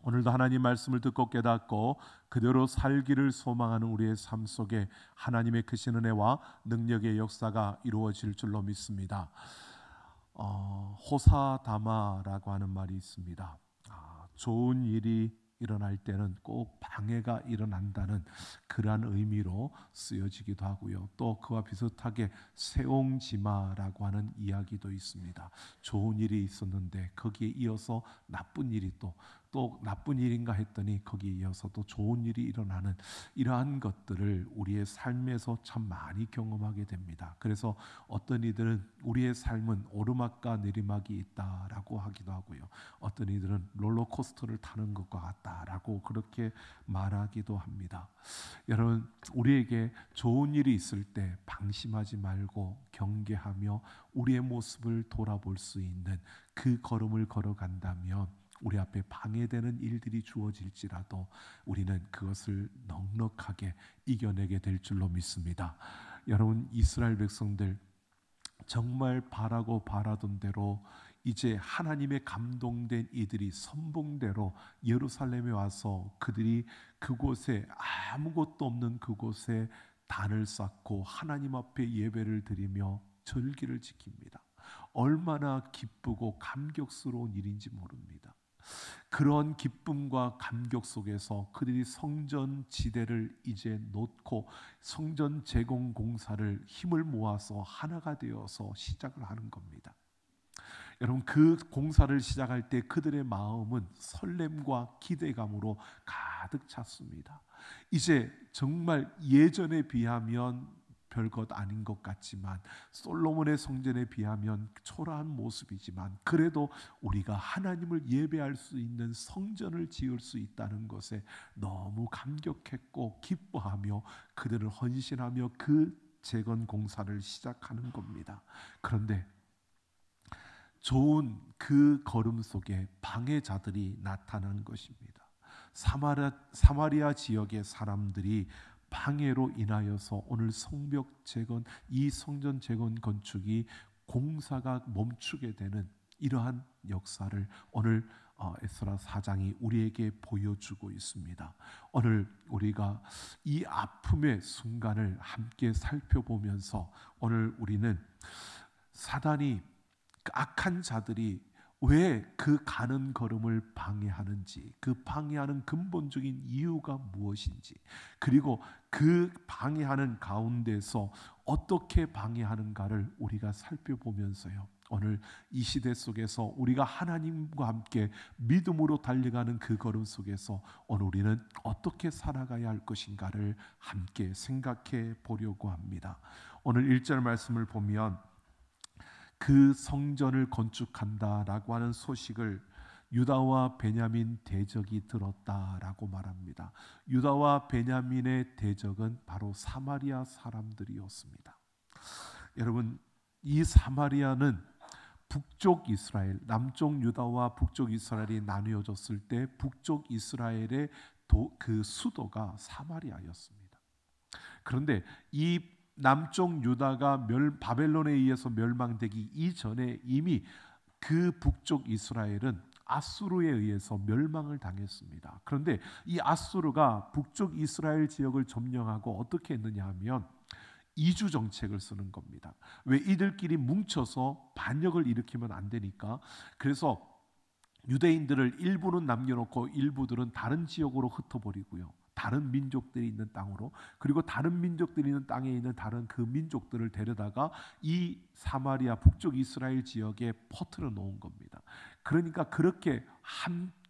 오늘도 하나님 말씀을 듣고 깨닫고 그대로 살기를 소망하는 우리의 삶 속에 하나님의 크신 은혜와 능력의 역사가 이루어질 줄로 믿습니다. 호사다마라고 하는 말이 있습니다. 좋은 일이 일어날 때는 꼭 방해가 일어난다는 그러한 의미로 쓰여지기도 하고요. 또 그와 비슷하게 세옹지마라고 하는 이야기도 있습니다. 좋은 일이 있었는데 거기에 이어서 나쁜 일이 또 나쁜 일인가 했더니 거기에 이어서 또 좋은 일이 일어나는 이러한 것들을 우리의 삶에서 참 많이 경험하게 됩니다. 그래서 어떤 이들은 우리의 삶은 오르막과 내리막이 있다라고 하기도 하고요. 어떤 이들은 롤러코스터를 타는 것과 같다라고 그렇게 말하기도 합니다. 여러분, 우리에게 좋은 일이 있을 때 방심하지 말고 경계하며 우리의 모습을 돌아볼 수 있는 그 걸음을 걸어간다면 우리 앞에 방해되는 일들이 주어질지라도 우리는 그것을 넉넉하게 이겨내게 될 줄로 믿습니다. 여러분, 이스라엘 백성들 정말 바라던 대로 이제 하나님의 감동된 이들이 선봉대로 예루살렘에 와서 그들이 그곳에 아무것도 없는 그곳에 단을 쌓고 하나님 앞에 예배를 드리며 절기를 지킵니다. 얼마나 기쁘고 감격스러운 일인지 모릅니다. 그런 기쁨과 감격 속에서 그들이 성전 지대를 이제 놓고 성전 재건 공사를 힘을 모아서 하나가 되어서 시작을 하는 겁니다. 여러분, 그 공사를 시작할 때 그들의 마음은 설렘과 기대감으로 가득 찼습니다. 이제 정말 예전에 비하면 별것 아닌 것 같지만, 솔로몬의 성전에 비하면 초라한 모습이지만 그래도 우리가 하나님을 예배할 수 있는 성전을 지을 수 있다는 것에 너무 감격했고 기뻐하며 그들을 헌신하며 그 재건 공사를 시작하는 겁니다. 그런데 좋은 그 걸음 속에 방해자들이 나타난 것입니다. 사마리아 지역의 사람들이 방해로 인하여서 오늘 성벽 재건, 이 성전 재건 건축이 공사가 멈추게 되는 이러한 역사를 오늘 에스라 4장이 우리에게 보여주고 있습니다. 오늘 우리가 이 아픔의 순간을 함께 살펴보면서 오늘 우리는 사단이, 악한 자들이 왜 그 가는 걸음을 방해하는지, 그 방해하는 근본적인 이유가 무엇인지, 그리고 그 방해하는 가운데서 어떻게 방해하는가를 우리가 살펴보면서요, 오늘 이 시대 속에서 우리가 하나님과 함께 믿음으로 달려가는 그 걸음 속에서 오늘 우리는 어떻게 살아가야 할 것인가를 함께 생각해 보려고 합니다. 오늘 1절 말씀을 보면 그 성전을 건축한다라고 하는 소식을 유다와 베냐민 대적이 들었다라고 말합니다. 유다와 베냐민의 대적은 바로 사마리아 사람들이었습니다. 여러분, 이 사마리아는 북쪽 이스라엘, 남쪽 유다와 북쪽 이스라엘이 나뉘어졌을 때 북쪽 이스라엘의 그 수도가 사마리아였습니다. 그런데 이 남쪽 유다가 바벨론에 의해서 멸망되기 이전에 이미 그 북쪽 이스라엘은 아수르에 의해서 멸망을 당했습니다. 그런데 이 아수르가 북쪽 이스라엘 지역을 점령하고 어떻게 했느냐 하면 이주 정책을 쓰는 겁니다. 왜? 이들끼리 뭉쳐서 반역을 일으키면 안 되니까. 그래서 유대인들을 일부는 남겨놓고 일부들은 다른 지역으로 흩어버리고요, 다른 민족들이 있는 땅으로, 그리고 다른 민족들이 있는 땅에 있는 다른 그 민족들을 데려다가 이 사마리아 북쪽 이스라엘 지역에 퍼뜨려 놓은 겁니다. 그러니까 그렇게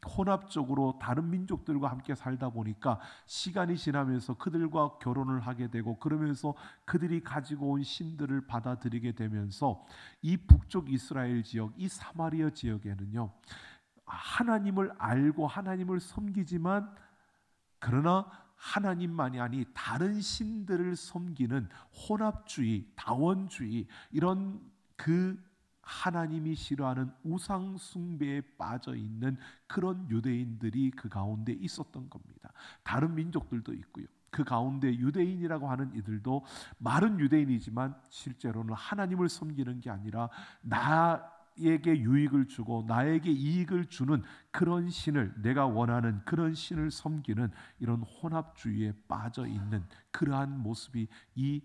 혼합적으로 다른 민족들과 함께 살다 보니까 시간이 지나면서 그들과 결혼을 하게 되고, 그러면서 그들이 가지고 온 신들을 받아들이게 되면서 이 북쪽 이스라엘 지역, 이 사마리아 지역에는요, 하나님을 알고 하나님을 섬기지만 그러나 하나님만이 아니 다른 신들을 섬기는 혼합주의, 다원주의, 이런 그 하나님이 싫어하는 우상 숭배에 빠져 있는 그런 유대인들이 그 가운데 있었던 겁니다. 다른 민족들도 있고요. 그 가운데 유대인이라고 하는 이들도 말은 유대인이지만 실제로는 하나님을 섬기는 게 아니라 나에게 유익을 주고 나에게 이익을 주는 그런 신을, 내가 원하는 그런 신을 섬기는 이런 혼합주의에 빠져 있는 그러한 모습이 이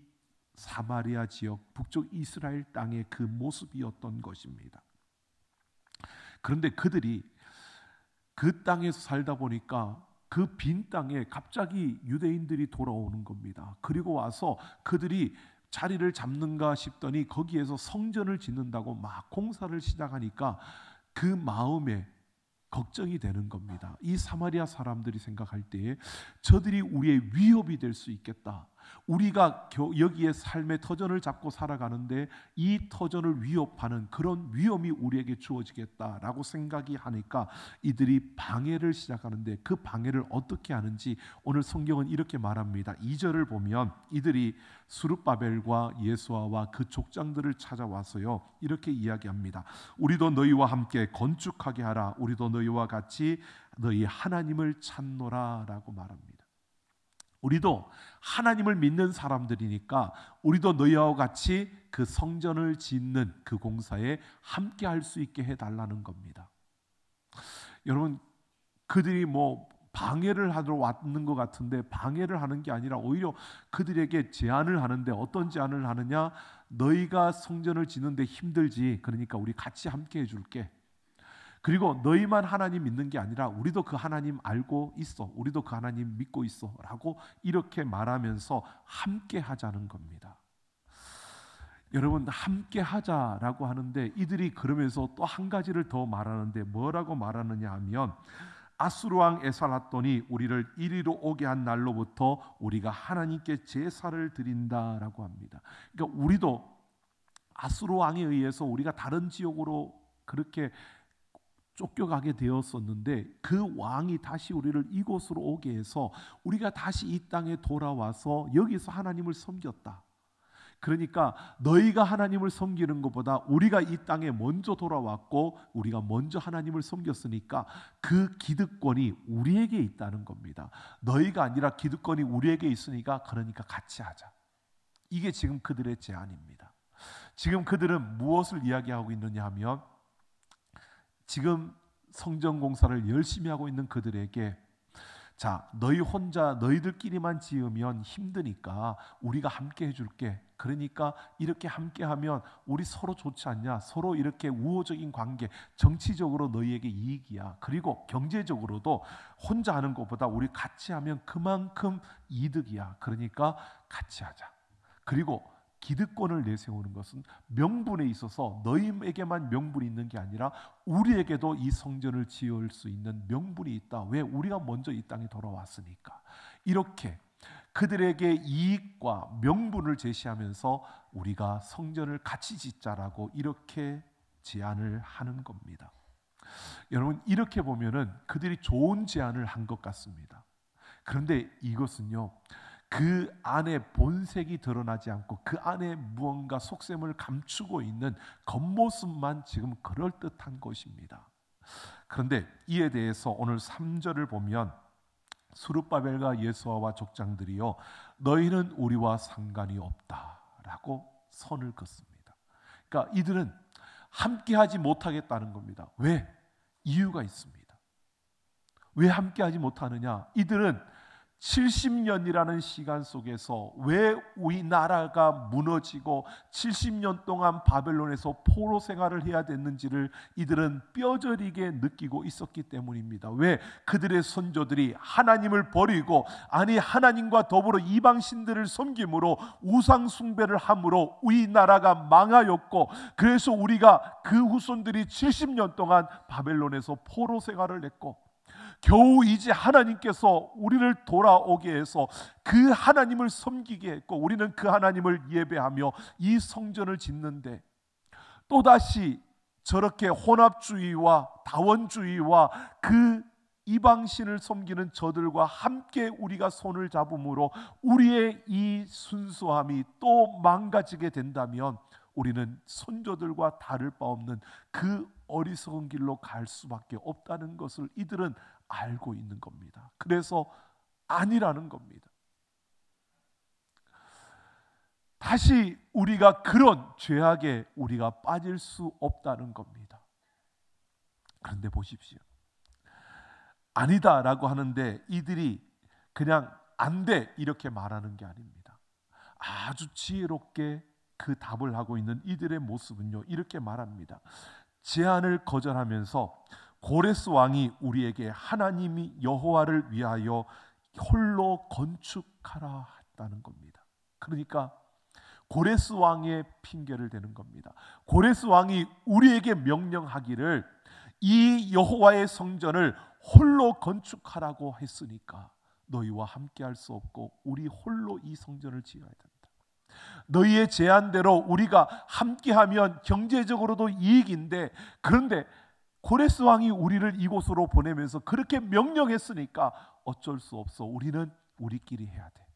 사마리아 지역 북쪽 이스라엘 땅의 그 모습이었던 것입니다. 그런데 그들이 그 땅에서 살다 보니까 그 빈 땅에 갑자기 유대인들이 돌아오는 겁니다. 그리고 와서 그들이 자리를 잡는가 싶더니 거기에서 성전을 짓는다고 막 공사를 시작하니까 그 마음에 걱정이 되는 겁니다. 이 사마리아 사람들이 생각할 때에 저들이 우리의 위협이 될 수 있겠다. 우리가 여기에 삶의 터전을 잡고 살아가는데 이 터전을 위협하는 그런 위험이 우리에게 주어지겠다라고 생각이 하니까 이들이 방해를 시작하는데 그 방해를 어떻게 하는지 오늘 성경은 이렇게 말합니다. 2절을 보면 이들이 스룹바벨과 예수아와 그 족장들을 찾아와서요 이렇게 이야기합니다. 우리도 너희와 함께 건축하게 하라. 우리도 너희와 같이 너희 하나님을 찾노라 라고 말합니다. 우리도 하나님을 믿는 사람들이니까 우리도 너희와 같이 그 성전을 짓는 그 공사에 함께 할 수 있게 해달라는 겁니다. 여러분, 그들이 뭐 방해를 하러 왔는 것 같은데 방해를 하는 게 아니라 오히려 그들에게 제안을 하는데 어떤 제안을 하느냐? 너희가 성전을 짓는데 힘들지, 그러니까 우리 같이 함께 해줄게. 그리고 너희만 하나님 믿는 게 아니라 우리도 그 하나님 알고 있어, 우리도 그 하나님 믿고 있어 라고 이렇게 말하면서 함께 하자는 겁니다. 여러분, 함께 하자라고 하는데 이들이 그러면서 또 한 가지를 더 말하는데 뭐라고 말하느냐 하면 아수르 왕 에살핫돈이 우리를 이리로 오게 한 날로부터 우리가 하나님께 제사를 드린다라고 합니다. 그러니까 우리도 아수르 왕에 의해서 우리가 다른 지역으로 그렇게 쫓겨가게 되었었는데 그 왕이 다시 우리를 이곳으로 오게 해서 우리가 다시 이 땅에 돌아와서 여기서 하나님을 섬겼다. 그러니까 너희가 하나님을 섬기는 것보다 우리가 이 땅에 먼저 돌아왔고 우리가 먼저 하나님을 섬겼으니까 그 기득권이 우리에게 있다는 겁니다. 너희가 아니라 기득권이 우리에게 있으니까 그러니까 같이 하자. 이게 지금 그들의 제안입니다. 지금 그들은 무엇을 이야기하고 있느냐 하면 지금 성전 공사를 열심히 하고 있는 그들에게 자, 너희 혼자 너희들끼리만 지으면 힘드니까 우리가 함께 해줄게. 그러니까 이렇게 함께하면 우리 서로 좋지 않냐? 서로 이렇게 우호적인 관계, 정치적으로 너희에게 이익이야. 그리고 경제적으로도 혼자 하는 것보다 우리 같이 하면 그만큼 이득이야. 그러니까 같이 하자. 그리고 기득권을 내세우는 것은 명분에 있어서 너희에게만 명분이 있는 게 아니라 우리에게도 이 성전을 지을 수 있는 명분이 있다. 왜? 우리가 먼저 이 땅에 돌아왔으니까. 이렇게 그들에게 이익과 명분을 제시하면서 우리가 성전을 같이 짓자라고 이렇게 제안을 하는 겁니다. 여러분, 이렇게 보면은 그들이 좋은 제안을 한 것 같습니다. 그런데 이것은요, 그 안에 본색이 드러나지 않고 그 안에 무언가 속셈을 감추고 있는 겉모습만 지금 그럴듯한 것입니다. 그런데 이에 대해서 오늘 3절을 보면 스룹바벨과 예수아와 족장들이요 너희는 우리와 상관이 없다라고 선을 긋습니다. 그러니까 이들은 함께하지 못하겠다는 겁니다. 왜? 이유가 있습니다. 왜 함께하지 못하느냐? 이들은 70년이라는 시간 속에서 왜 우리나라가 무너지고 70년 동안 바벨론에서 포로 생활을 해야 됐는지를 이들은 뼈저리게 느끼고 있었기 때문입니다. 왜? 그들의 선조들이 하나님을 버리고 아니 하나님과 더불어 이방신들을 섬김으로 우상 숭배를 함으로 우리나라가 망하였고 그래서 우리가 그 후손들이 70년 동안 바벨론에서 포로 생활을 했고 겨우 이제 하나님께서 우리를 돌아오게 해서 그 하나님을 섬기게 했고 우리는 그 하나님을 예배하며 이 성전을 짓는데 또다시 저렇게 혼합주의와 다원주의와 그 이방신을 섬기는 저들과 함께 우리가 손을 잡음으로 우리의 이 순수함이 또 망가지게 된다면 우리는 선조들과 다를 바 없는 그 어리석은 길로 갈 수밖에 없다는 것을 이들은 알고 있는 겁니다. 그래서 아니라는 겁니다. 다시 우리가 그런 죄악에 우리가 빠질 수 없다는 겁니다. 그런데 보십시오. 아니다라고 하는데 이들이 그냥 안 돼 이렇게 말하는 게 아닙니다. 아주 지혜롭게 그 답을 하고 있는 이들의 모습은요, 이렇게 말합니다. 제안을 거절하면서 고레스 왕이 우리에게 하나님이 여호와를 위하여 홀로 건축하라 했다는 겁니다. 그러니까 고레스 왕의 핑계를 대는 겁니다. 고레스 왕이 우리에게 명령하기를 이 여호와의 성전을 홀로 건축하라고 했으니까 너희와 함께 할 수 없고 우리 홀로 이 성전을 지어야 된다. 너희의 제안대로 우리가 함께하면 경제적으로도 이익인데, 그런데 고레스 왕이 우리를 이곳으로 보내면서 그렇게 명령했으니까 어쩔 수 없어. 우리는 우리끼리 해야 돼.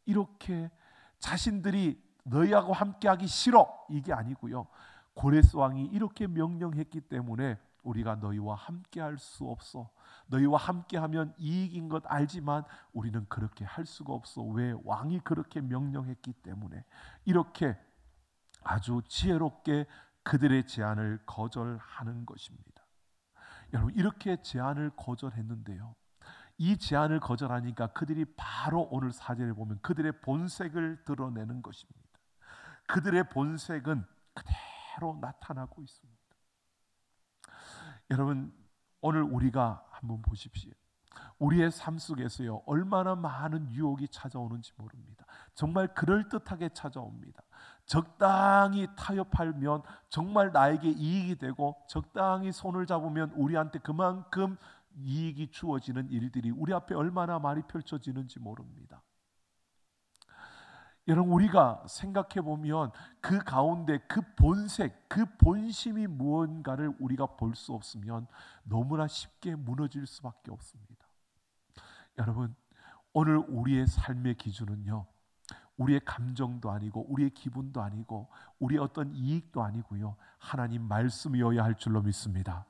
이렇게 자신들이 너희하고 함께하기 싫어 이게 아니고요. 고레스 왕이 이렇게 명령했기 때문에 우리가 너희와 함께할 수 없어. 너희와 함께하면 이익인 것 알지만 우리는 그렇게 할 수가 없어. 왜? 왕이 그렇게 명령했기 때문에. 이렇게 아주 지혜롭게 그들의 제안을 거절하는 것입니다. 여러분, 이렇게 제안을 거절했는데요, 이 제안을 거절하니까 그들이 바로 오늘 4절에 보면 그들의 본색을 드러내는 것입니다. 그들의 본색은 그대로 나타나고 있습니다. 여러분, 오늘 우리가 한번 보십시오. 우리의 삶 속에서요, 얼마나 많은 유혹이 찾아오는지 모릅니다. 정말 그럴듯하게 찾아옵니다. 적당히 타협하면 정말 나에게 이익이 되고, 적당히 손을 잡으면 우리한테 그만큼 이익이 주어지는 일들이 우리 앞에 얼마나 많이 펼쳐지는지 모릅니다. 여러분, 우리가 생각해 보면 그 가운데 그 본색, 그 본심이 무언가를 우리가 볼 수 없으면 너무나 쉽게 무너질 수밖에 없습니다. 여러분, 오늘 우리의 삶의 기준은요, 우리의 감정도 아니고 우리의 기분도 아니고 우리의 어떤 이익도 아니고요, 하나님 말씀이어야 할 줄로 믿습니다.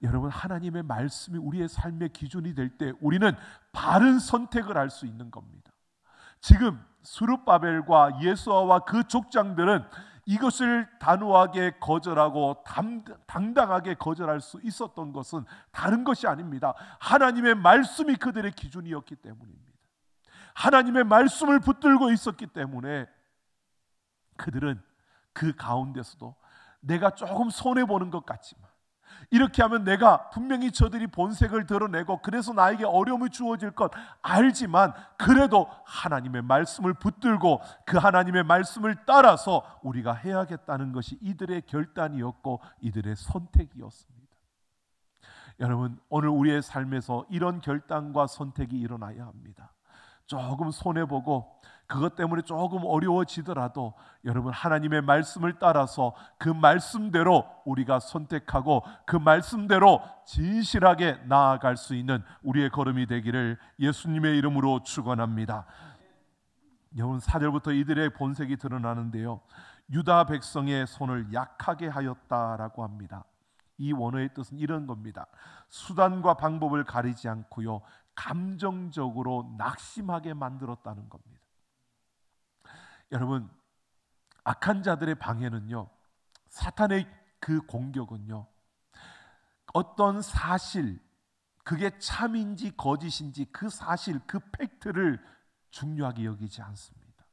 여러분, 하나님의 말씀이 우리의 삶의 기준이 될 때 우리는 바른 선택을 할 수 있는 겁니다. 지금 스룹바벨과 예수아와 그 족장들은 이것을 단호하게 거절하고 당당하게 거절할 수 있었던 것은 다른 것이 아닙니다. 하나님의 말씀이 그들의 기준이었기 때문입니다. 하나님의 말씀을 붙들고 있었기 때문에 그들은 그 가운데서도 내가 조금 손해보는 것 같지만, 이렇게 하면 내가 분명히 저들이 본색을 드러내고 그래서 나에게 어려움이 주어질 것 알지만, 그래도 하나님의 말씀을 붙들고 그 하나님의 말씀을 따라서 우리가 해야겠다는 것이 이들의 결단이었고 이들의 선택이었습니다. 여러분, 오늘 우리의 삶에서 이런 결단과 선택이 일어나야 합니다. 조금 손해보고 그것 때문에 조금 어려워지더라도 여러분, 하나님의 말씀을 따라서 그 말씀대로 우리가 선택하고 그 말씀대로 진실하게 나아갈 수 있는 우리의 걸음이 되기를 예수님의 이름으로 축원합니다. 여러분, 4절부터 이들의 본색이 드러나는데요, 유다 백성의 손을 약하게 하였다라고 합니다. 이 원어의 뜻은 이런 겁니다. 수단과 방법을 가리지 않고요, 감정적으로 낙심하게 만들었다는 겁니다. 여러분, 악한 자들의 방해는요, 사탄의 그 공격은요, 어떤 사실, 그게 참인지 거짓인지 그 사실, 그 팩트를 중요하게 여기지 않습니다.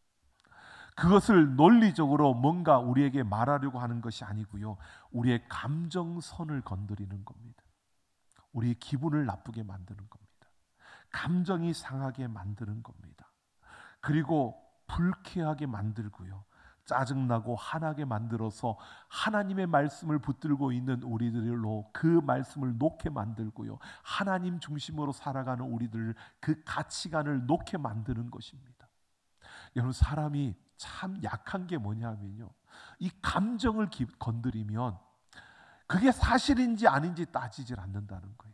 그것을 논리적으로 뭔가 우리에게 말하려고 하는 것이 아니고요, 우리의 감정선을 건드리는 겁니다. 우리의 기분을 나쁘게 만드는 겁니다. 감정이 상하게 만드는 겁니다. 그리고 불쾌하게 만들고요, 짜증나고 화나게 만들어서 하나님의 말씀을 붙들고 있는 우리들로 그 말씀을 놓게 만들고요, 하나님 중심으로 살아가는 우리들 그 가치관을 놓게 만드는 것입니다. 여러분, 사람이 참 약한 게 뭐냐면요, 이 감정을 건드리면 그게 사실인지 아닌지 따지질 않는다는 거예요.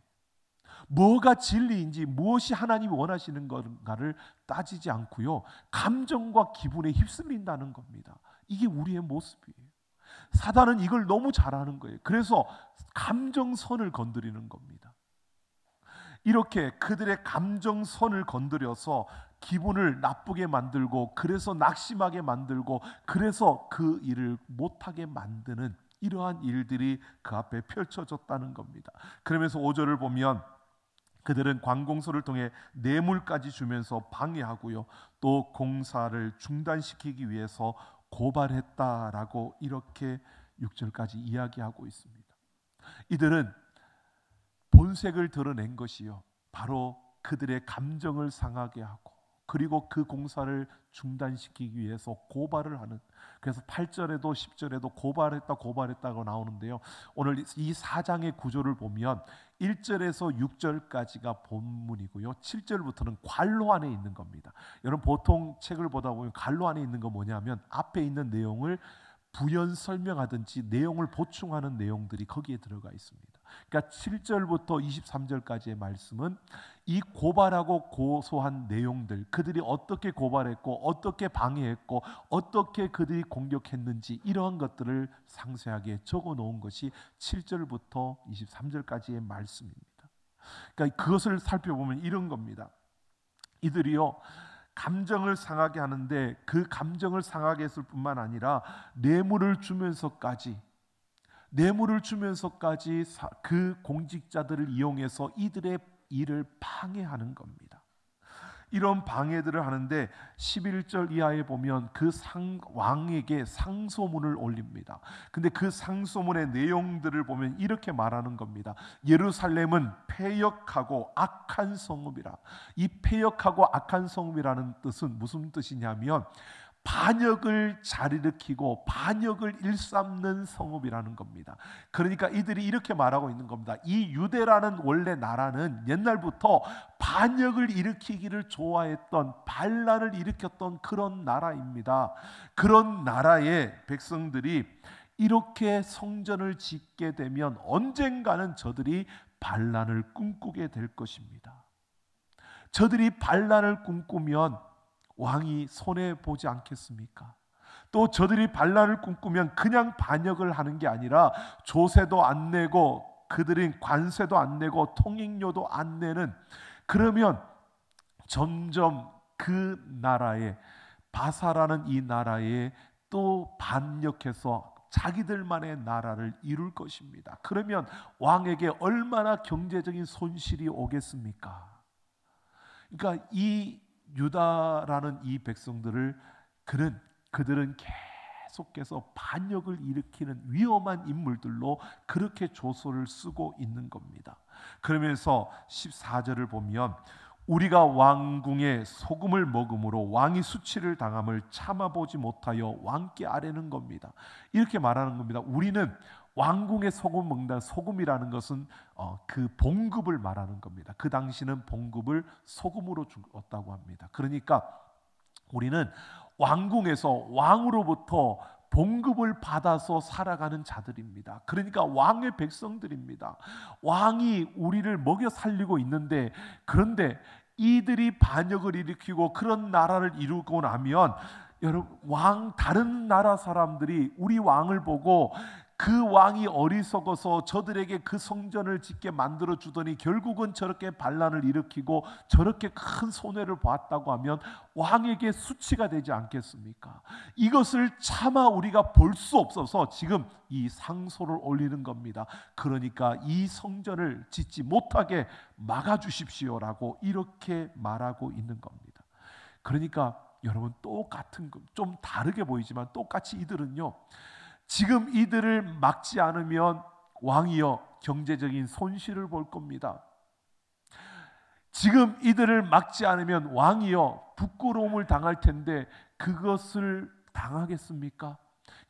뭐가 진리인지, 무엇이 하나님이 원하시는 건가를 따지지 않고요, 감정과 기분에 휩쓸린다는 겁니다. 이게 우리의 모습이에요. 사단은 이걸 너무 잘하는 거예요. 그래서 감정선을 건드리는 겁니다. 이렇게 그들의 감정선을 건드려서 기분을 나쁘게 만들고, 그래서 낙심하게 만들고, 그래서 그 일을 못하게 만드는 이러한 일들이 그 앞에 펼쳐졌다는 겁니다. 그러면서 5절을 보면 그들은 관공서를 통해 뇌물까지 주면서 방해하고요, 또 공사를 중단시키기 위해서 고발했다라고 이렇게 6절까지 이야기하고 있습니다. 이들은 본색을 드러낸 것이요, 바로 그들의 감정을 상하게 하고, 그리고 그 공사를 중단시키기 위해서 고발을 하는, 그래서 8절에도 10절에도 고발했다고 나오는데요, 오늘 이 4장의 구조를 보면 1절에서 6절까지가 본문이고요, 7절부터는 관로 안에 있는 겁니다. 여러분 보통 책을 보다 보면 관로 안에 있는 거 뭐냐면 앞에 있는 내용을 부연 설명하든지 내용을 보충하는 내용들이 거기에 들어가 있습니다. 그러니까 7절부터 23절까지의 말씀은 이 고발하고 고소한 내용들, 그들이 어떻게 고발했고 어떻게 방해했고 어떻게 그들이 공격했는지, 이러한 것들을 상세하게 적어 놓은 것이 7절부터 23절까지의 말씀입니다. 그러니까 그것을 살펴보면 이런 겁니다. 이들이요, 감정을 상하게 하는데 그 감정을 상하게 했을 뿐만 아니라 뇌물을 주면서까지 그 공직자들을 이용해서 이들의 일을 방해하는 겁니다. 이런 방해들을 하는데 11절 이하에 보면 그 왕에게 상소문을 올립니다. 근데 그 상소문의 내용들을 보면 이렇게 말하는 겁니다. 예루살렘은 패역하고 악한 성읍이라. 이 패역하고 악한 성읍이라는 뜻은 무슨 뜻이냐면 반역을 자리일으키고 반역을 일삼는 성읍이라는 겁니다. 그러니까 이들이 이렇게 말하고 있는 겁니다. 이 유대라는 원래 나라는 옛날부터 반역을 일으키기를 좋아했던, 반란을 일으켰던 그런 나라입니다. 그런 나라의 백성들이 이렇게 성전을 짓게 되면 언젠가는 저들이 반란을 꿈꾸게 될 것입니다. 저들이 반란을 꿈꾸면 왕이 손해보지 않겠습니까? 또 저들이 반란을 꿈꾸면 그냥 반역을 하는 게 아니라 조세도 안 내고, 그들은 관세도 안 내고 통행료도 안 내는, 그러면 점점 그 나라에, 바사라는 이 나라에 또 반역해서 자기들만의 나라를 이룰 것입니다. 그러면 왕에게 얼마나 경제적인 손실이 오겠습니까? 그러니까 이 유다라는 이 백성들을 그들은 계속해서 반역을 일으키는 위험한 인물들로 그렇게 조소를 쓰고 있는 겁니다. 그러면서 14절을 보면 우리가 왕궁의 소금을 먹음으로 왕이 수치를 당함을 참아보지 못하여 왕께 아뢰는 겁니다. 이렇게 말하는 겁니다. 우리는 왕궁의 소금 먹는다. 소금이라는 것은 그 봉급을 말하는 겁니다. 그 당시는 봉급을 소금으로 주었다고 합니다. 그러니까 우리는 왕궁에서 왕으로부터 봉급을 받아서 살아가는 자들입니다. 그러니까 왕의 백성들입니다. 왕이 우리를 먹여 살리고 있는데, 그런데 이들이 반역을 일으키고 그런 나라를 이루고 나면 여러분, 다른 나라 사람들이 우리 왕을 보고 그 왕이 어리석어서 저들에게 그 성전을 짓게 만들어 주더니 결국은 저렇게 반란을 일으키고 저렇게 큰 손해를 보았다고 하면 왕에게 수치가 되지 않겠습니까? 이것을 차마 우리가 볼 수 없어서 지금 이 상소를 올리는 겁니다. 그러니까 이 성전을 짓지 못하게 막아주십시오라고 이렇게 말하고 있는 겁니다. 그러니까 여러분, 똑같은, 좀 다르게 보이지만 똑같이 이들은요, 지금 이들을 막지 않으면 왕이여 경제적인 손실을 볼 겁니다. 지금 이들을 막지 않으면 왕이여 부끄러움을 당할 텐데 그것을 당하겠습니까?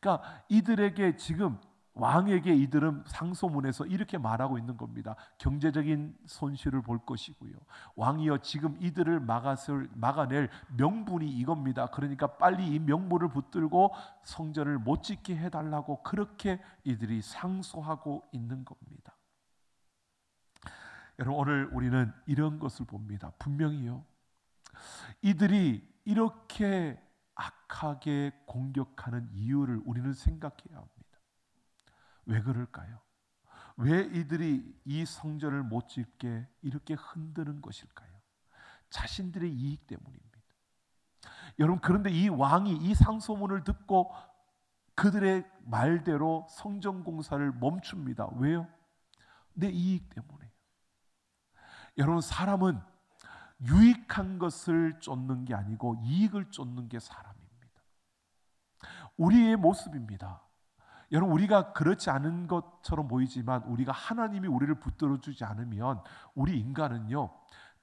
그러니까 이들에게 지금 왕에게 이들은 상소문에서 이렇게 말하고 있는 겁니다. 경제적인 손실을 볼 것이고요. 왕이여 지금 이들을 막아낼 명분이 이겁니다. 그러니까 빨리 이 명분을 붙들고 성전을 못 짓게 해달라고 그렇게 이들이 상소하고 있는 겁니다. 여러분, 오늘 우리는 이런 것을 봅니다. 분명히요, 이들이 이렇게 악하게 공격하는 이유를 우리는 생각해야 합니다. 왜 그럴까요? 왜 이들이 이 성전을 못 짓게 이렇게 흔드는 것일까요? 자신들의 이익 때문입니다. 여러분, 그런데 이 왕이 이 상소문을 듣고 그들의 말대로 성전 공사를 멈춥니다. 왜요? 내 이익 때문에. 여러분, 사람은 유익한 것을 쫓는 게 아니고 이익을 쫓는 게 사람입니다. 우리의 모습입니다. 여러분, 우리가 그렇지 않은 것처럼 보이지만 우리가 하나님이 우리를 붙들어 주지 않으면 우리 인간은요,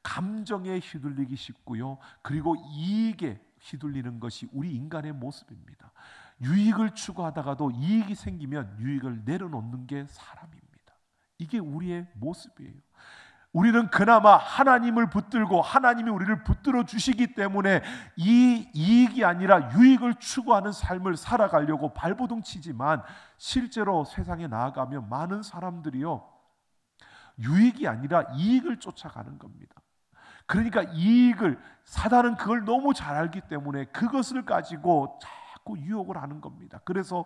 감정에 휘둘리기 쉽고요, 그리고 이익에 휘둘리는 것이 우리 인간의 모습입니다. 유익을 추구하다가도 이익이 생기면 유익을 내려놓는 게 사람입니다. 이게 우리의 모습이에요. 우리는 그나마 하나님을 붙들고 하나님이 우리를 붙들어 주시기 때문에 이 이익이 아니라 유익을 추구하는 삶을 살아가려고 발버둥 치지만, 실제로 세상에 나아가면 많은 사람들이요, 유익이 아니라 이익을 쫓아가는 겁니다. 그러니까 이익을, 사단은 그걸 너무 잘 알기 때문에 그것을 가지고 자꾸 유혹을 하는 겁니다. 그래서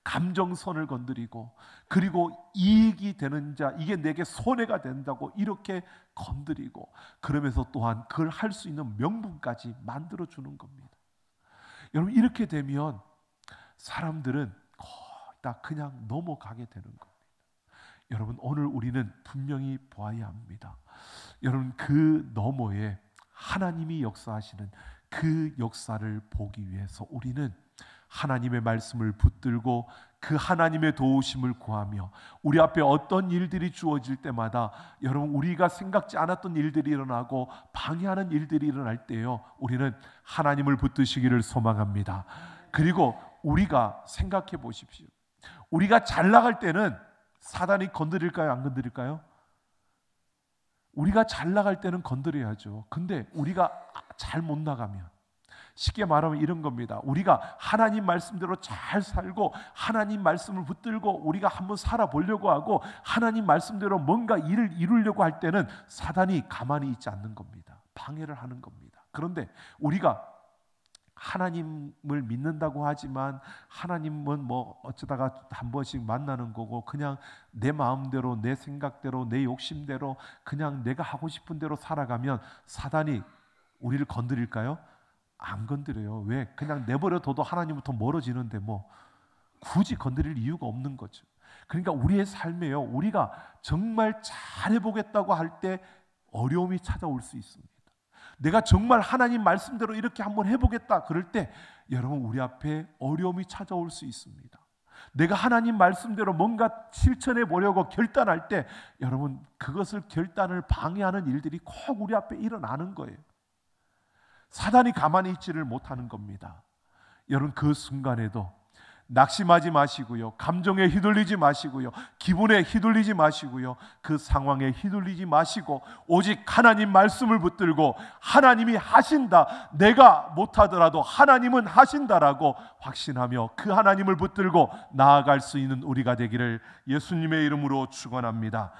감정선을 건드리고, 그리고 이익이 되는 자, 이게 내게 손해가 된다고 이렇게 건드리고, 그러면서 또한 그걸 할 수 있는 명분까지 만들어 주는 겁니다. 여러분, 이렇게 되면 사람들은 거의 다 그냥 넘어가게 되는 겁니다. 여러분, 오늘 우리는 분명히 보아야 합니다. 여러분, 그 너머에 하나님이 역사하시는 그 역사를 보기 위해서 우리는 하나님의 말씀을 붙들고 그 하나님의 도우심을 구하며, 우리 앞에 어떤 일들이 주어질 때마다, 여러분, 우리가 생각지 않았던 일들이 일어나고 방해하는 일들이 일어날 때요, 우리는 하나님을 붙드시기를 소망합니다. 그리고 우리가 생각해 보십시오. 우리가 잘 나갈 때는 사단이 건드릴까요? 안 건드릴까요? 우리가 잘 나갈 때는 건드려야죠. 근데 우리가 잘 못 나가면, 쉽게 말하면 이런 겁니다. 우리가 하나님 말씀대로 잘 살고 하나님 말씀을 붙들고 우리가 한번 살아보려고 하고 하나님 말씀대로 뭔가 일을 이루려고 할 때는 사단이 가만히 있지 않는 겁니다. 방해를 하는 겁니다. 그런데 우리가 하나님을 믿는다고 하지만 하나님은 뭐 어쩌다가 한 번씩 만나는 거고, 그냥 내 마음대로, 내 생각대로, 내 욕심대로 그냥 내가 하고 싶은 대로 살아가면 사단이 우리를 건드릴까요? 안 건드려요. 왜? 그냥 내버려둬도 하나님부터 멀어지는데 뭐 굳이 건드릴 이유가 없는 거죠. 그러니까 우리의 삶에요, 우리가 정말 잘해보겠다고 할 때 어려움이 찾아올 수 있습니다. 내가 정말 하나님 말씀대로 이렇게 한번 해보겠다 그럴 때 여러분, 우리 앞에 어려움이 찾아올 수 있습니다. 내가 하나님 말씀대로 뭔가 실천해 보려고 결단할 때 여러분, 그것을 결단을 방해하는 일들이 꼭 우리 앞에 일어나는 거예요. 사단이 가만히 있지를 못하는 겁니다. 여러분, 그 순간에도 낙심하지 마시고요, 감정에 휘둘리지 마시고요, 기분에 휘둘리지 마시고요, 그 상황에 휘둘리지 마시고 오직 하나님 말씀을 붙들고 하나님이 하신다, 내가 못하더라도 하나님은 하신다라고 확신하며 그 하나님을 붙들고 나아갈 수 있는 우리가 되기를 예수님의 이름으로 축원합니다.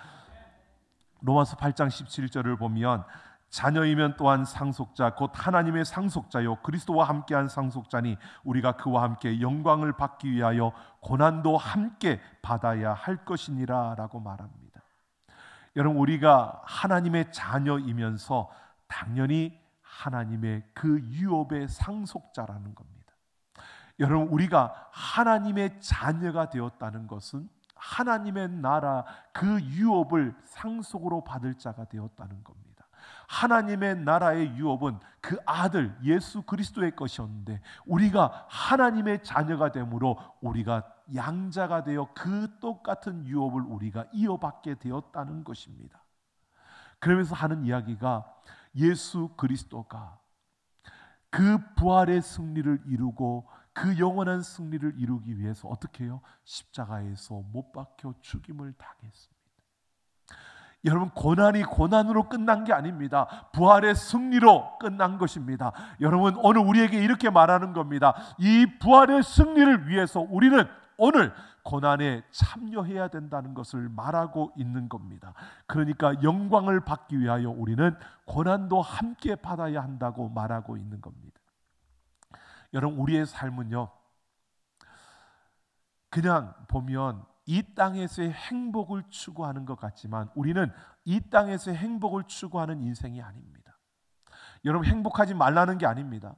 로마서 8장 17절을 보면, 자녀이면 또한 상속자 곧 하나님의 상속자요 그리스도와 함께한 상속자니 우리가 그와 함께 영광을 받기 위하여 고난도 함께 받아야 할 것이니라 라고 말합니다. 여러분, 우리가 하나님의 자녀이면서 당연히 하나님의 그 유업의 상속자라는 겁니다. 여러분, 우리가 하나님의 자녀가 되었다는 것은 하나님의 나라 그 유업을 상속으로 받을 자가 되었다는 겁니다. 하나님의 나라의 유업은 그 아들 예수 그리스도의 것이었는데, 우리가 하나님의 자녀가 되므로 우리가 양자가 되어 그 똑같은 유업을 우리가 이어받게 되었다는 것입니다. 그러면서 하는 이야기가, 예수 그리스도가 그 부활의 승리를 이루고 그 영원한 승리를 이루기 위해서 어떻게 해요? 십자가에서 못 박혀 죽임을 당했습니다. 여러분, 고난이 고난으로 끝난 게 아닙니다. 부활의 승리로 끝난 것입니다. 여러분, 오늘 우리에게 이렇게 말하는 겁니다. 이 부활의 승리를 위해서 우리는 오늘 고난에 참여해야 된다는 것을 말하고 있는 겁니다. 그러니까 영광을 받기 위하여 우리는 고난도 함께 받아야 한다고 말하고 있는 겁니다. 여러분, 우리의 삶은요, 그냥 보면 이 땅에서의 행복을 추구하는 것 같지만 우리는 이 땅에서의 행복을 추구하는 인생이 아닙니다. 여러분, 행복하지 말라는 게 아닙니다.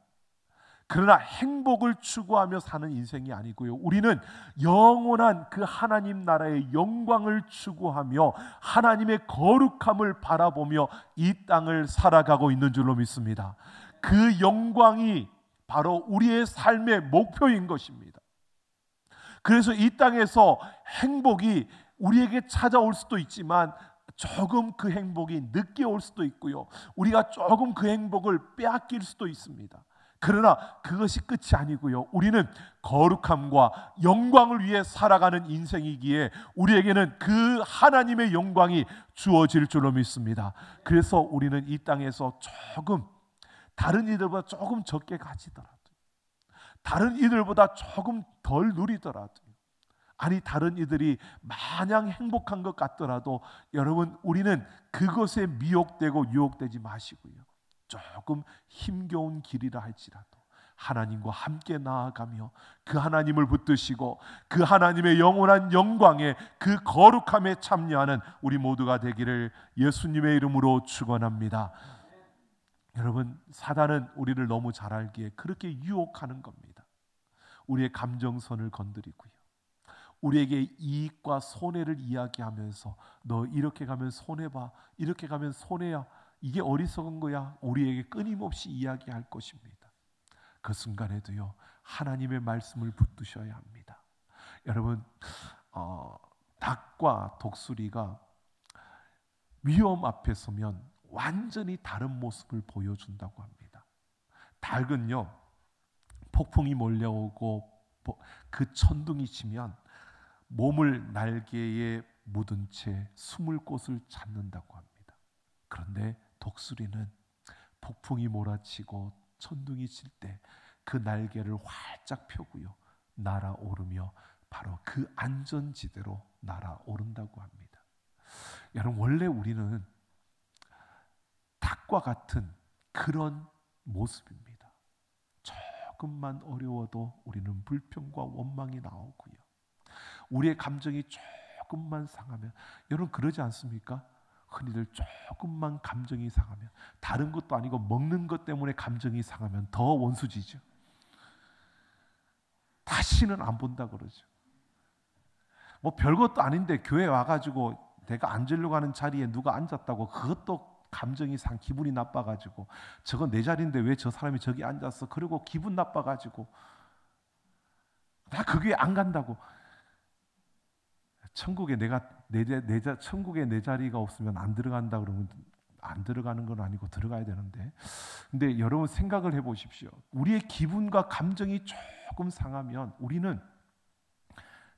그러나 행복을 추구하며 사는 인생이 아니고요, 우리는 영원한 그 하나님 나라의 영광을 추구하며 하나님의 거룩함을 바라보며 이 땅을 살아가고 있는 줄로 믿습니다. 그 영광이 바로 우리의 삶의 목표인 것입니다. 그래서 이 땅에서 행복이 우리에게 찾아올 수도 있지만 조금 그 행복이 늦게 올 수도 있고요, 우리가 조금 그 행복을 빼앗길 수도 있습니다. 그러나 그것이 끝이 아니고요, 우리는 거룩함과 영광을 위해 살아가는 인생이기에 우리에게는 그 하나님의 영광이 주어질 줄로 믿습니다. 그래서 우리는 이 땅에서 조금 다른 이들보다 조금 적게 가지더라도, 다른 이들보다 조금 덜 누리더라도, 아니 다른 이들이 마냥 행복한 것 같더라도 여러분, 우리는 그것에 미혹되고 유혹되지 마시고요, 조금 힘겨운 길이라 할지라도 하나님과 함께 나아가며 그 하나님을 붙드시고 그 하나님의 영원한 영광에, 그 거룩함에 참여하는 우리 모두가 되기를 예수님의 이름으로 축원합니다. 여러분, 사단은 우리를 너무 잘 알기에 그렇게 유혹하는 겁니다. 우리의 감정선을 건드리고요, 우리에게 이익과 손해를 이야기하면서 너 이렇게 가면 손해봐, 이렇게 가면 손해야, 이게 어리석은 거야, 우리에게 끊임없이 이야기할 것입니다. 그 순간에도요, 하나님의 말씀을 붙드셔야 합니다. 여러분, 닭과 독수리가 위험 앞에 서면 완전히 다른 모습을 보여준다고 합니다. 닭은요, 폭풍이 몰려오고 그 천둥이 치면 몸을 날개에 묻은 채 숨을 곳을 찾는다고 합니다. 그런데 독수리는 폭풍이 몰아치고 천둥이 칠 때 그 날개를 활짝 펴고요, 날아오르며 바로 그 안전지대로 날아오른다고 합니다. 여러분, 원래 우리는 닭과 같은 그런 모습입니다. 조금만 어려워도 우리는 불평과 원망이 나오고요, 우리의 감정이 조금만 상하면, 여러분 그러지 않습니까? 흔히들 조금만 감정이 상하면, 다른 것도 아니고 먹는 것 때문에 감정이 상하면 더 원수지죠. 다시는 안 본다 그러죠. 뭐 별것도 아닌데 교회 와가지고 내가 앉으려고 하는 자리에 누가 앉았다고 그것도 감정이 기분이 나빠가지고, 저건 내 자리인데 왜 저 사람이 저기 앉았어, 그리고 기분 나빠가지고 나 그 교회 안 간다고. 천국에 천국에 내 자리가 없으면 안 들어간다 그러면 안 들어가는 건 아니고 들어가야 되는데, 근데 여러분 생각을 해보십시오. 우리의 기분과 감정이 조금 상하면 우리는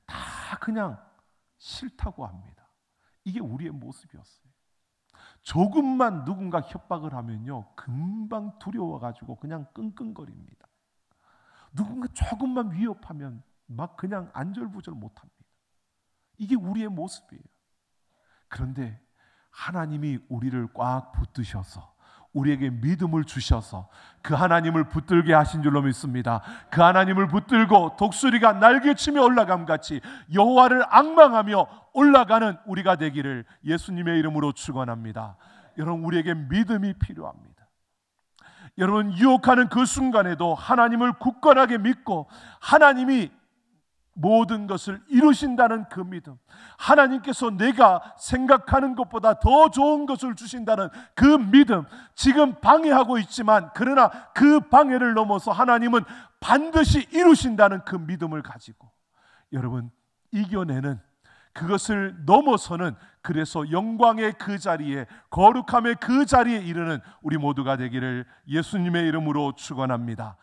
다 그냥 싫다고 합니다. 이게 우리의 모습이었어요. 조금만 누군가 협박을 하면요, 금방 두려워가지고 그냥 끙끙거립니다. 누군가 조금만 위협하면 막 그냥 안절부절 못합니다. 이게 우리의 모습이에요. 그런데 하나님이 우리를 꽉 붙드셔서 우리에게 믿음을 주셔서 그 하나님을 붙들게 하신 줄로 믿습니다. 그 하나님을 붙들고 독수리가 날개치며 올라감같이 여호와를 앙망하며 올라가는 우리가 되기를 예수님의 이름으로 축원합니다. 여러분, 우리에게 믿음이 필요합니다. 여러분, 유혹하는 그 순간에도 하나님을 굳건하게 믿고 하나님이 모든 것을 이루신다는 그 믿음, 하나님께서 내가 생각하는 것보다 더 좋은 것을 주신다는 그 믿음, 지금 방해하고 있지만 그러나 그 방해를 넘어서 하나님은 반드시 이루신다는 그 믿음을 가지고 여러분 이겨내는, 그것을 넘어서는, 그래서 영광의 그 자리에, 거룩함의 그 자리에 이르는 우리 모두가 되기를 예수님의 이름으로 축원합니다.